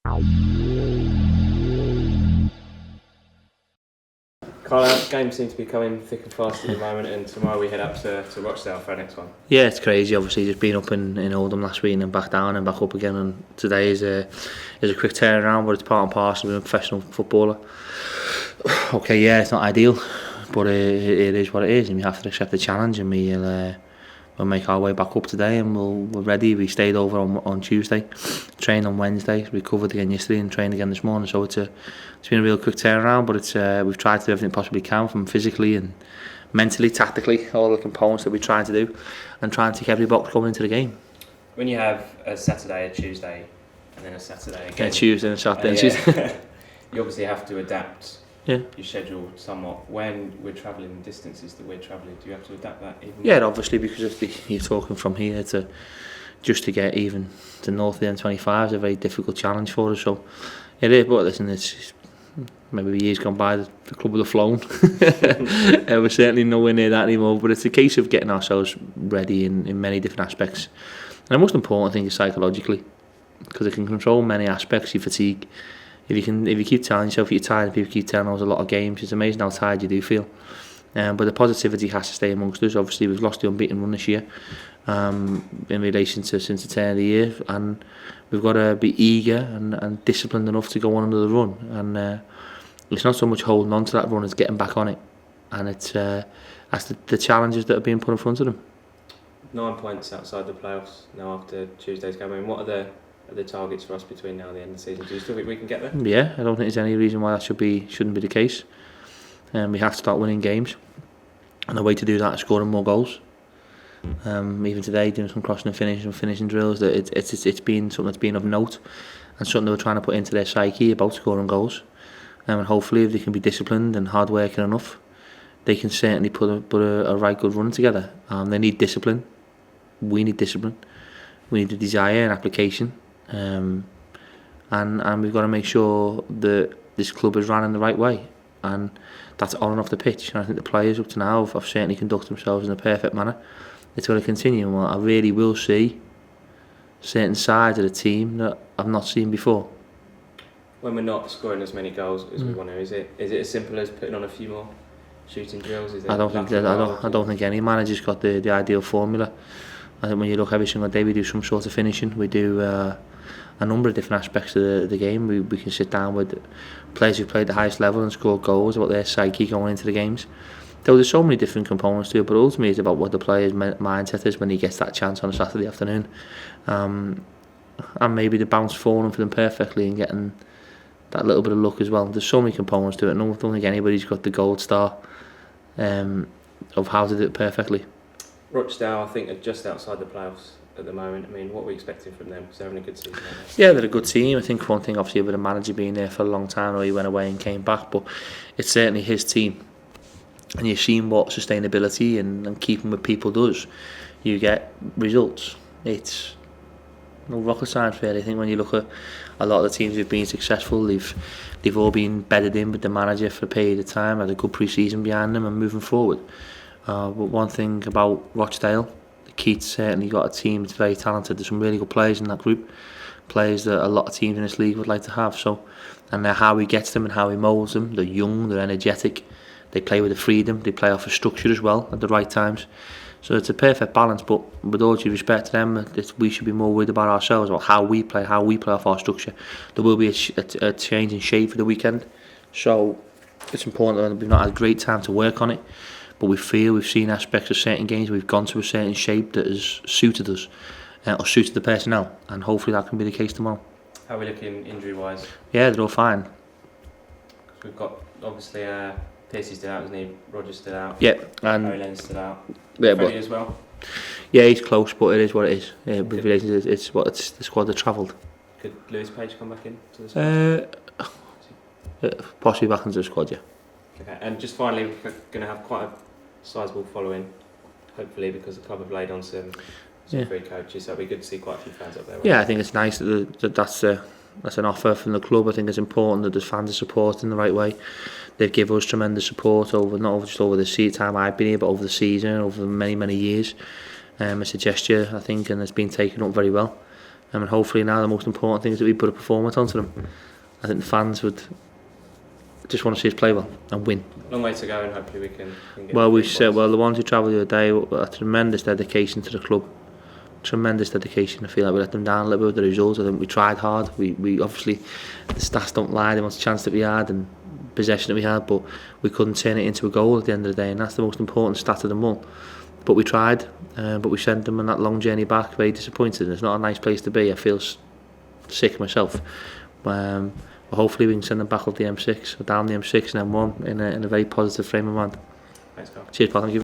Karl, games seem to be coming thick and fast at the moment, and tomorrow we head up to Rochdale for our next one. Yeah, it's crazy. Obviously, just being up in Oldham last week and back down and back up again, and today is a quick turnaround, but it's part and parcel of being a professional footballer. Okay, yeah, it's not ideal, but it is what it is, and we have to accept the challenge, and we'll make our way back up today, and we're ready. We stayed over on Tuesday, trained on Wednesday, recovered again yesterday, and trained again this morning. So it's been a real quick turnaround, but we've tried to do everything possibly can, from physically and mentally, tactically, all the components that we try to do, and try and tick every box going into the game. When you have a Saturday, a Tuesday, and then a Saturday again, a Tuesday and a Saturday, and Tuesday. You obviously have to adapt. Yeah. Your schedule somewhat. When we're travelling distances that we're travelling, do you have to adapt that even? Yeah, obviously, because if you're talking from here to get even to north of the M25 is a very difficult challenge for us. So it is. But listen, it's maybe years gone by, the club would have flown. We're certainly nowhere near that anymore. But it's a case of getting ourselves ready in many different aspects. And the most important thing is psychologically, because it can control many aspects. Your fatigue. If you keep telling yourself you're tired, and people keep telling us a lot of games, it's amazing how tired you do feel. But the positivity has to stay amongst us. Obviously, we've lost the unbeaten run this year in relation to since the turn of the year, and we've got to be eager and disciplined enough to go on under the run. And it's not so much holding on to that run as getting back on it. And it's that's the challenges that are being put in front of them. 9 points outside the playoffs now after Tuesday's game. I mean, what are the targets for us between now and the end of the season? Do you still think we can get there? Yeah, I don't think there's any reason why that shouldn't be the case. We have to start winning games, and the way to do that is scoring more goals. Even today, doing some crossing and finishing drills, that it's been something that's been of note, and something they were trying to put into their psyche about scoring goals. And hopefully, if they can be disciplined and hard working enough, they can certainly put a right good run together. They need discipline. We need discipline. We need the desire and application. And we've got to make sure that this club is run in the right way, and that's on and off the pitch. And I think the players up to now have certainly conducted themselves in a perfect manner. It's going to continue, and I really will see certain sides of the team that I've not seen before. When we're not scoring as many goals as we want to, is it as simple as putting on a few more shooting drills? Is it I don't think any manager's got the ideal formula. I think when you look every single day, we do some sort of finishing. We do a number of different aspects of the game. We can sit down with players who played the highest level and scored goals, about their psyche going into the games. So there's so many different components to it, but ultimately it's about what the player's mindset is when he gets that chance on a Saturday afternoon. And maybe the bounce falling for them perfectly and getting that little bit of luck as well. There's so many components to it, and I don't think anybody's got the gold star of how to do it perfectly. Rochdale, I think, are just outside the playoffs at the moment. I mean, what are we expecting from them? Because they're having a good season. Yeah, they're a good team. I think one thing, obviously, with the manager being there for a long time, or he went away and came back, but it's certainly his team. And you've seen what sustainability and keeping with people does. You get results. It's no rocket science, really. I think when you look at a lot of the teams who've been successful, they've all been bedded in with the manager for a period of time, had a good pre-season behind them and moving forward. But one thing about Rochdale, Keith's certainly got a team that's very talented. There's some really good players in that group, players that a lot of teams in this league would like to have. So, and how he gets them and how he moulds them. They're young, they're energetic, they play with the freedom, they play off a structure as well at the right times. So it's a perfect balance. But with all due respect to them, we should be more worried about ourselves, about how we play off our structure. There will be a change in shape for the weekend, so it's important that we've not had a great time to work on it. But we've seen aspects of certain games, we've gone to a certain shape that has suited us, or suited the personnel, and hopefully that can be the case tomorrow. How are we looking injury-wise? Yeah, they're all fine. We've got, obviously, Piercy's still out, isn't he? Roger's still out. Yeah, and Olen's still out. Yeah, Freddie as well. Yeah, he's close, but it is what it is. Yeah, with relations, it's the squad that travelled. Could Lewis Page come back in to the squad? Possibly back into the squad, yeah. Okay, and just finally, we're going to have quite a sizable following, hopefully, because the club have laid on some free coaches, so it'll be good to see quite a few fans up there. Yeah, I think it's nice that's an offer from the club. I think it's important that the fans are supported in the right way. They've given us tremendous support not just over the time I've been here, but over the season, over many years. It's a gesture, I think, and it's been taken up very well. And hopefully now the most important thing is that we put a performance onto them. I think the fans would just want to see us play well and win. Long way to go, and hopefully we can get well, we said, the ones who travelled the other day, a tremendous dedication to the club. Tremendous dedication. I feel like we let them down a little bit with the results. I think we tried hard. We obviously, the stats don't lie, the much chance that we had and possession that we had, but we couldn't turn it into a goal at the end of the day, and that's the most important stat of them all. But we tried, but we sent them on that long journey back very disappointed, and it's not a nice place to be. I feel sick myself. But hopefully we can send them back up the M6 or down the M6 and M1 in a very positive frame of mind. Thanks, Karl. Cheers, Paul. Thank you.